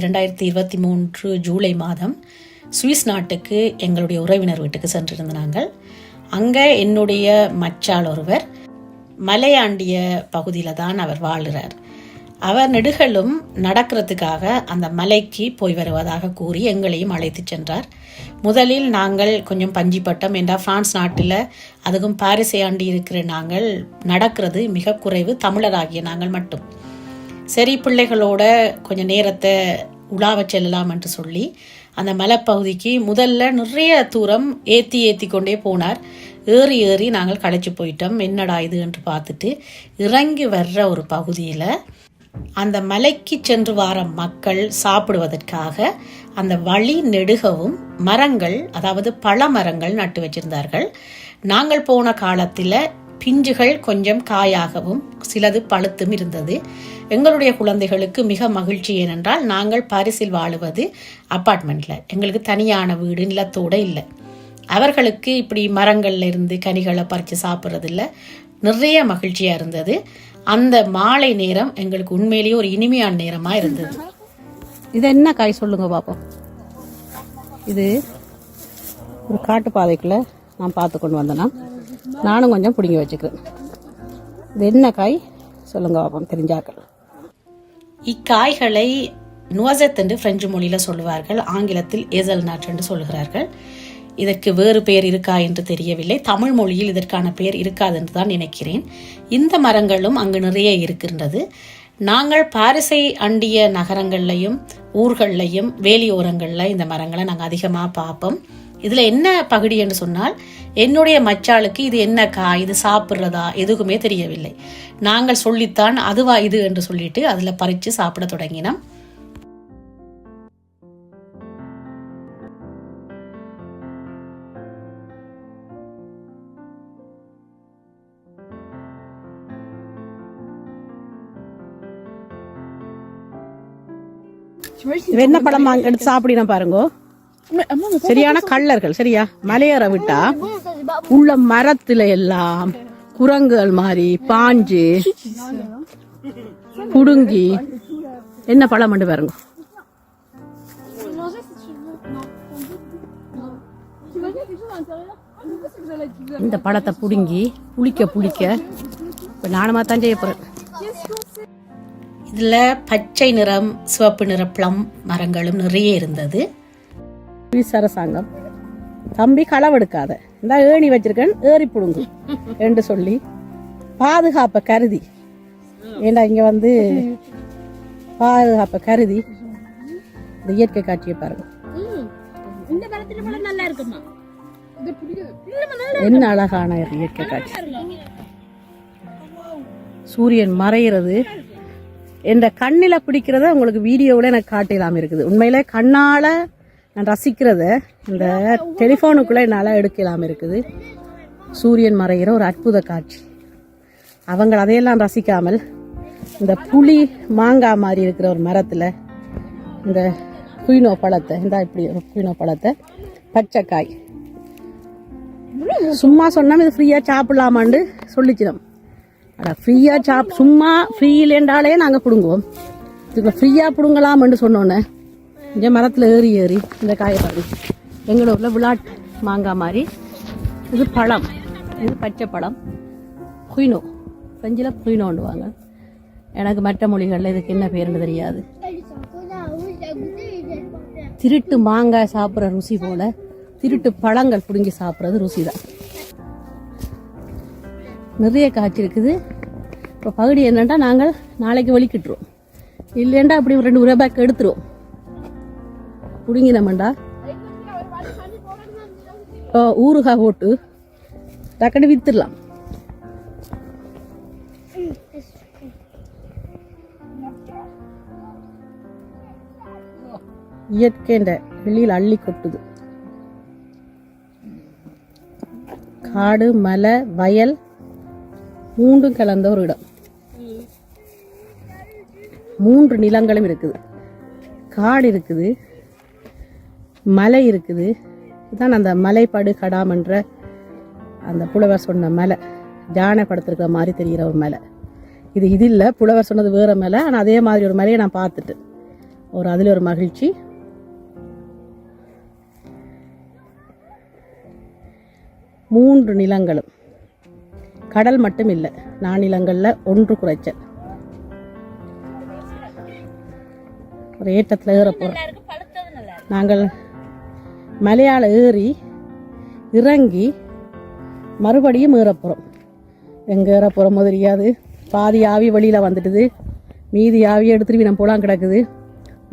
2023 ஜூலை மாதம் சுவிஸ் நாட்டுக்கு எங்களுடைய உறவினர் வீட்டுக்கு சென்றிருந்த நாங்கள். அங்கே என்னுடைய மச்சாள் ஒருவர் மலையாண்டிய பகுதியில் தான் அவர் வாழ்கிறார். அவர் நெடுகளும் நடக்கிறதுக்காக அந்த மலைக்கு போய் வருவதாக கூறி எங்களையும் அழைத்து சென்றார். முதலில் நாங்கள் கொஞ்சம் பஞ்சிப்பட்டோம். என்றால் பிரான்ஸ் நாட்டில் அதுவும் பாரிஸை ஆண்டி இருக்கிற நாங்கள் நடக்கிறது மிக குறைவு, தமிழராகிய நாங்கள் மட்டும். சரி, பிள்ளைகளோட கொஞ்சம் நேரத்தை உலாவ செல்லலாம் என்று சொல்லி அந்த மலைப்பகுதிக்கு முதல்ல நிறைய தூரம் ஏற்றி கொண்டே போனார். ஏறி நாங்கள் களைச்சி போயிட்டோம். என்னடா இது என்று பார்த்துட்டு இறங்கி வர்ற ஒரு பகுதியில் அந்த மலைக்கு சென்று வர மக்கள் சாப்பிடுவதற்காக அந்த வழி நெடுகவும் மரங்கள், அதாவது பழ மரங்கள் நட்டு வச்சிருந்தார்கள். நாங்கள் போன காலத்தில் பிஞ்சுகள் கொஞ்சம் காயாகவும் சிலது பழுத்தும் இருந்தது. எங்களுடைய குழந்தைகளுக்கு மிக மகிழ்ச்சி. ஏனென்றால் நாங்கள் பாரிஸில் வாழுவது அப்பார்ட்மெண்ட்டில், எங்களுக்கு தனியான வீடு நிலத்தோடு இல்லை. அவர்களுக்கு இப்படி மரங்கள்ல இருந்து கனிகளை பறித்து சாப்பிட்றதில்ல. நிறைய மகிழ்ச்சியாக இருந்தது. அந்த மாலை நேரம் எங்களுக்கு உண்மையிலேயே ஒரு இனிமையான நேரமாக இருந்தது. இது என்ன காய் சொல்லுங்க பாப்போம். இது ஒரு காட்டு பாதைக்குள்ள நான் பார்த்து கொண்டு வந்தேன்னா நானும் கொஞ்சம் பிடிங்கி வச்சுக்கிறேன். இது என்ன காய் சொல்லுங்க பாப்போம் தெரிஞ்சாக்கள். இக்காய்களை நுவசெத் என்று பிரெஞ்சு மொழியில் சொல்லுவார்கள், ஆங்கிலத்தில் ஏசல்நாட் என்று சொல்லுகிறார்கள். இதற்கு வேறு பெயர் இருக்கா என்று தெரியவில்லை. தமிழ் மொழியில் இதற்கான பெயர் இருக்காது என்று தான் நினைக்கிறேன். இந்த மரங்களும் அங்கு நிறைய இருக்கின்றது. நாங்கள் பாரிஸை அண்டிய நகரங்கள்லையும் ஊர்கள்லையும் வேலியோரங்களில் இந்த மரங்களை நாங்கள் அதிகமாக பார்ப்போம். இதில் என்ன பகுடி என்று சொன்னால், என்னுடைய மச்சாளுக்கு இது என்ன காய், இது சாப்பிட்றதா எதுவுமே தெரியவில்லை. நாங்கள் சொல்லித்தான் அதுவா இது என்று சொல்லிட்டு அதில் பறித்து சாப்பிட தொடங்கினோம். என்ன பழம் எடுத்து சாப்பிடினா பாருங்க. சரியான கள்ளர்கள். சரியா, மலையேற விட்டா உள்ள மரத்துல எல்லாம் குரங்குகள் மாதிரி பாஞ்சு புடுங்கி என்ன பழம் பண்ணு பாருங்க. இந்த பழத்தை புடுங்கி புளிக்க இப்ப நானுமா தான் செய்ய போறேன். இதுல பச்சை நிறம் சிவப்பு நிற பிளம் மரங்களும் நிறைய இருந்தது. அரசாங்கம் தம்பி களவெடுக்காத, இந்த ஏணி வச்சிருக்கேன் ஏறி புடுங்கு என்று சொல்லி பாதுகாப்பை கருதி, ஏண்டா இங்க வந்து பாதுகாப்பை கருதி இந்த இயற்கை காட்சியை பாருங்க. என்ன அழகான இயற்கை காட்சி. சூரியன் மறைகிறது என்ற கண்ணில பிடிக்கிறத உங்களுக்கு வீடியோவில் எனக்கு காட்டலாம் இருக்குது. உண்மையிலே கண்ணால நான் ரசிக்கிறத இந்த டெலிஃபோனுக்குள்ளே என்னால் எடுக்கலாம் இருக்குது. சூரியன் மறைகிற ஒரு அற்புத காட்சி. அவங்க அதையெல்லாம் ரசிக்காமல் இந்த புளி மாங்காய் மாதிரி இருக்கிற ஒரு மரத்தில் இந்த குயினோ பழத்தை, இந்த இப்படி ஒரு குயினோ பழத்தை பச்சைக்காய் சும்மா சொன்னோம் இது ஃப்ரீயாக சாப்பிடலாமான்னு சொல்லிச்சிடும். ஃப்ரீயாக சும்மா ஃப்ரீ இல்லைன்றாலே நாங்கள் பிடுங்குவோம். இதுக்கு ஃப்ரீயாக பிடுங்கலாம்னு சொன்னோன்னே இங்கே மரத்தில் ஏறி இந்த காயை பாருங்க. எங்களோட ஊரில் விளாட் மாங்காய் மாதிரி இது பழம், இது பச்சை பழம், குயினோ, பிரெஞ்சில் குயினோண்டுவாங்க. எனக்கு மற்ற மொழிகளில் இதுக்கு என்ன பேருன்னு தெரியாது. திருட்டு மாங்காய் சாப்பிட்ற ருசி போல திருட்டு பழங்கள் பிடுங்கி சாப்பிட்றது ருசி தான். நிறைய காய்ச்சி இருக்குது. இப்போ பகுதி என்னென்னா நாங்கள் நாளைக்கு வலிக்கிட்டுருவோம், இல்லைண்டா அப்படி ஒரு 2 ரூபாய்க்கு எடுத்துருவோம். புடுங்கினோம்டா ஊறுகாய் போட்டு டக்குனு வித்துடலாம். இயற்கைன்ற வெளியில் அள்ளி கொட்டுது. காடு, மலை, வயல் மூன்றும் கலந்த ஒரு இடம். 3 நிலங்களும் இருக்குது. காடு இருக்குது, மலை இருக்குது. இதுதான் அந்த மலைப்படு கடாம் என்ற அந்த புலவர் சொன்ன மலை, ஜானை படத்திருக்கிற மாதிரி தெரிகிற ஒரு மலை. இது இல்லை, புலவர் சொன்னது வேறு மலை. ஆனால் அதே மாதிரி ஒரு மலையை நான் பார்த்துட்டு அதில் ஒரு மகிழ்ச்சி. மூன்று நிலங்களும் கடல் மட்டும் இல்லை, நானிலங்களில் ஒன்று குறைச்சல். ஒரு ஏற்றத்தில் ஏற போகிறோம். நாங்கள் மலையாள ஏறி இறங்கி மறுபடியும் ஏற போகிறோம். எங்கே ஏற போகிறோமோ தெரியாது. பாதி ஆவி வெளியில் வந்துடுது, மீதி ஆவியை எடுத்துட்டு நம்ம போலாம் கிடக்குது.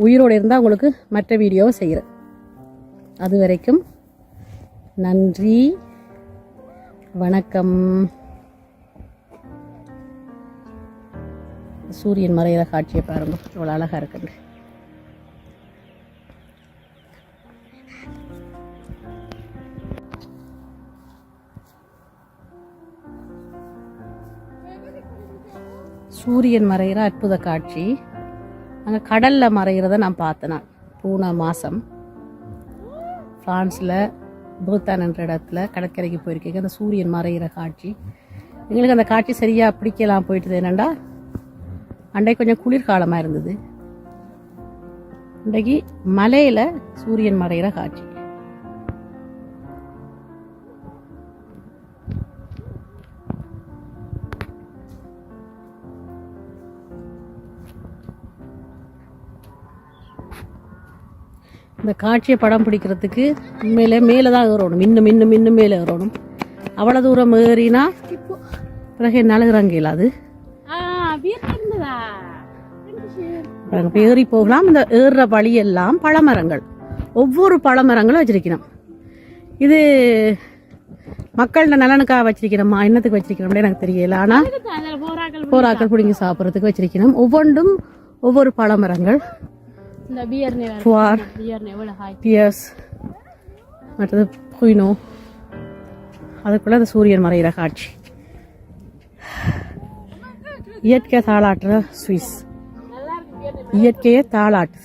உயிரோடு இருந்தால் உங்களுக்கு மற்ற வீடியோவை செய்கிறேன். அது வரைக்கும் நன்றி, வணக்கம். சூரியன் மறைகிற காட்சியை பாருங்க, இவ்வளோ அழகாக இருக்குது. சூரியன் மறைகிற அற்புத காட்சி. அங்கே கடலில் மறைகிறத நான் பார்த்தேன். போன மாதம் ஃப்ரான்ஸில் பூத்தான் என்ற இடத்துல கடற்கரைக்கு போயிருக்கேன். அந்த சூரியன் மறைகிற காட்சி எங்களுக்கு அந்த காட்சி சரியாக பிடிக்கலாம் போயிட்டுது. என்னென்னா அன்றைக்கு கொஞ்சம் குளிர்காலமாக இருந்தது. இன்றைக்கு மலையில் சூரியன் மறைகிற காட்சி. இந்த காட்சியை படம் பிடிக்கிறதுக்கு உண்மையிலே மேலே தான் ஏறணும். இன்னும் மேலே ஏறணும். அவ்வளோ தூரம் ஏறினா பிறகு என்னால் இறங்க இயலாது. ஏறி போகலாம். இந்த ஏறுற வழியெல்லாம் பழமரங்கள், ஒவ்வொரு பழமரங்களும் வச்சிருக்கணும். இது மக்களோட நலனுக்காக வச்சிருக்கணுமா, என்னத்துக்கு வச்சிருக்கணும் எனக்கு தெரியல. ஆனால் போராக்கள் பிடிங்கி சாப்பிட்றதுக்கு வச்சிருக்கணும். ஒவ்வொன்றும் ஒவ்வொரு பழமரங்கள். மற்றது புயினோ, அதுக்குள்ள அந்த சூரியன் மறைகிற காட்சி. இயற்கை தாளாட்டுற சுவிஸ். இயற்கையே தாளாட்டு,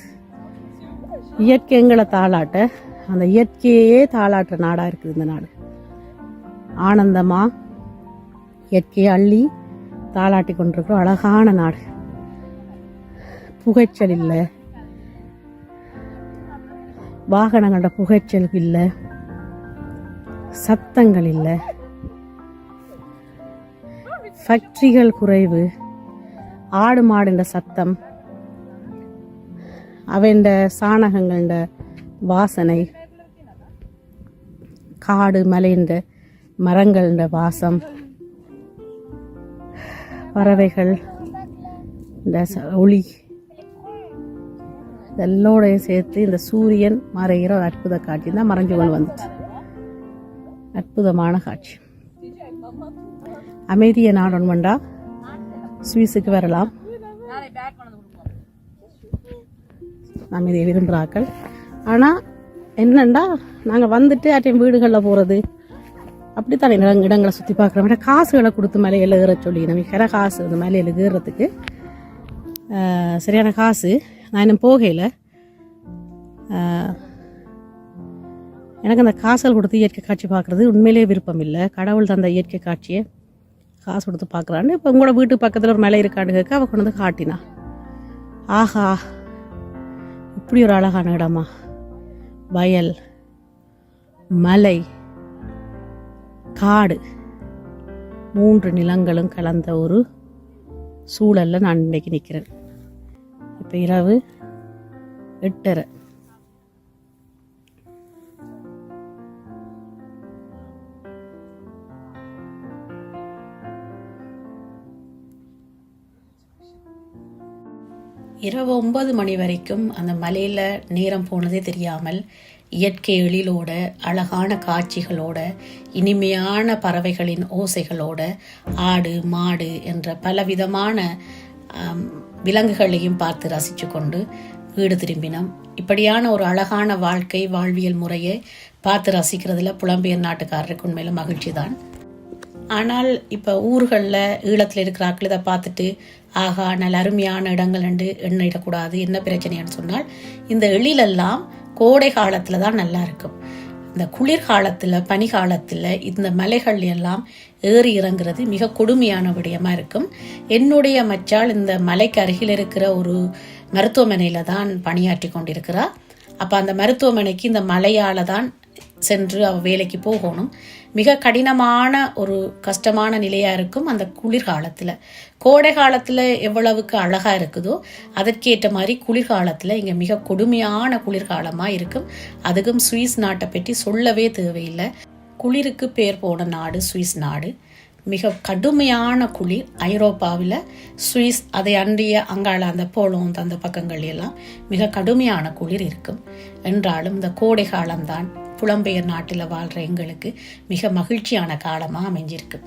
இயற்கை எங்களை தாளாட்ட, அந்த இயற்கையே தாளாட்டுற நாடாக இருக்குது இந்த நாடு. ஆனந்தமா இயற்கையை அள்ளி தாளாட்டி கொண்டிருக்கிற அழகான நாடு. புகைச்சல் இல்லை, வாகனங்களோட புகைச்சல் இல்லை, சத்தங்கள் இல்லை, ஃபேக்டரிகள் குறைவு, ஆடு மாடுன்ற சத்தம், அவண்ட சாணகங்கள வாசனை, காடு மலைன்ற மரங்கள வாசம், பறவைகள் இந்த ஒளி, இதெல்லோடையும் சேர்த்து இந்த சூரியன் மறைகிற ஒரு அற்புத காட்சி தான் மறைஞ்சு கொண்டு வந்துச்சு. அற்புதமான காட்சி. அமைதியை நாடணும் வேண்டா சுவிஸுக்கு வரலாம். அமைதியை விரும்புகிறாக்கள். ஆனால் என்னண்டா நாங்கள் வந்துட்டு அட்டையும் வீடுகளில் போகிறது அப்படித்தானே இடங்களை சுற்றி பார்க்குற காசுகளை கொடுத்து மலையில் ஏற சொல்லி நம்ம காசு அந்த மலையில் ஏறுறதுக்கு சரியான காசு. நான் இன்னும் போகையில் எனக்கு அந்த காசுகள் கொடுத்து இயற்கை காட்சி பார்க்குறது உண்மையிலே விருப்பம் இல்லை. கடவுள் தந்த இயற்கை காட்சியை காசு கொடுத்து பார்க்குறான்னு. இப்போ உங்களோட வீட்டு பக்கத்தில் ஒரு மலை இருக்கான்னு கேட்க அவள் கொண்டு வந்து காட்டினா, ஆஹா இப்படி ஒரு அழகான இடமா, வயல், மலை, காடு, மூன்று நிலங்களும் கலந்த ஒரு சூழலில் நான் இன்றைக்கி நிற்கிறேன். இப்போ இரவு 8:30. இரவு 9 மணி வரைக்கும் அந்த மலையில் நேரம் போனதே தெரியாமல் இயற்கை எழிலோட, அழகான காட்சிகளோட, இனிமையான பறவைகளின் ஓசைகளோட, ஆடு மாடு என்ற பலவிதமான விலங்குகளையும் பார்த்து ரசித்து கொண்டு வீடு திரும்பினோம். இப்படியான ஒரு அழகான வாழ்வியல் முறையை பார்த்து ரசிக்கிறதுல புலம்பெயர் நாட்டுக்காரருக்கு உண்மையில மகிழ்ச்சி தான். ஆனால் இப்போ ஊர்களில் ஈழத்தில் இருக்கிறார்கள் இதை பார்த்துட்டு ஆகா நல்ல அருமையான இடங்கள் என்று எண்ணிடக்கூடாது. என்ன பிரச்சனைன்னு சொன்னால் இந்த எழிலெல்லாம் கோடை காலத்தில் தான் நல்லா இருக்கும். இந்த குளிர்காலத்தில் பனிகாலத்தில் இந்த மலைகள் எல்லாம் ஏறி இறங்குறது மிக கொடுமையான விடயமாக இருக்கும். என்னுடைய மச்சாள் இந்த மலைக்கு அருகில் இருக்கிற ஒரு மருத்துவமனையில் தான் பணியாற்றி கொண்டிருக்கிறார். அப்போ அந்த மருத்துவமனைக்கு இந்த மலையால் தான் சென்று அவள் வேலைக்கு போகணும். மிக கடினமான ஒரு கஷ்டமான நிலையாக இருக்கும் அந்த குளிர்காலத்தில். கோடை காலத்தில் எவ்வளவுக்கு அழகாக இருக்குதோ அதற்கேற்ற மாதிரி குளிர்காலத்தில் இங்கே மிக கொடுமையான குளிர்காலமாக இருக்கும். அதுக்கும் சுவிஸ் நாட்டை பற்றி சொல்லவே தேவையில்லை. குளிருக்கு பேர் போன நாடு சுவிஸ் நாடு. மிக கடுமையான குளிர். ஐரோப்பாவில் சுவிஸ் அதை அண்டிய அங்காள அந்த போலோந்து அந்த பக்கங்கள் எல்லாம் மிக கடுமையான குளிர் இருக்கும். என்றாலும் இந்த கோடை காலம்தான் புலம்பெயர் நாட்டில் வாழ்கிற எங்களுக்கு மிக மகிழ்ச்சியான காலமாக அமைஞ்சிருக்கு.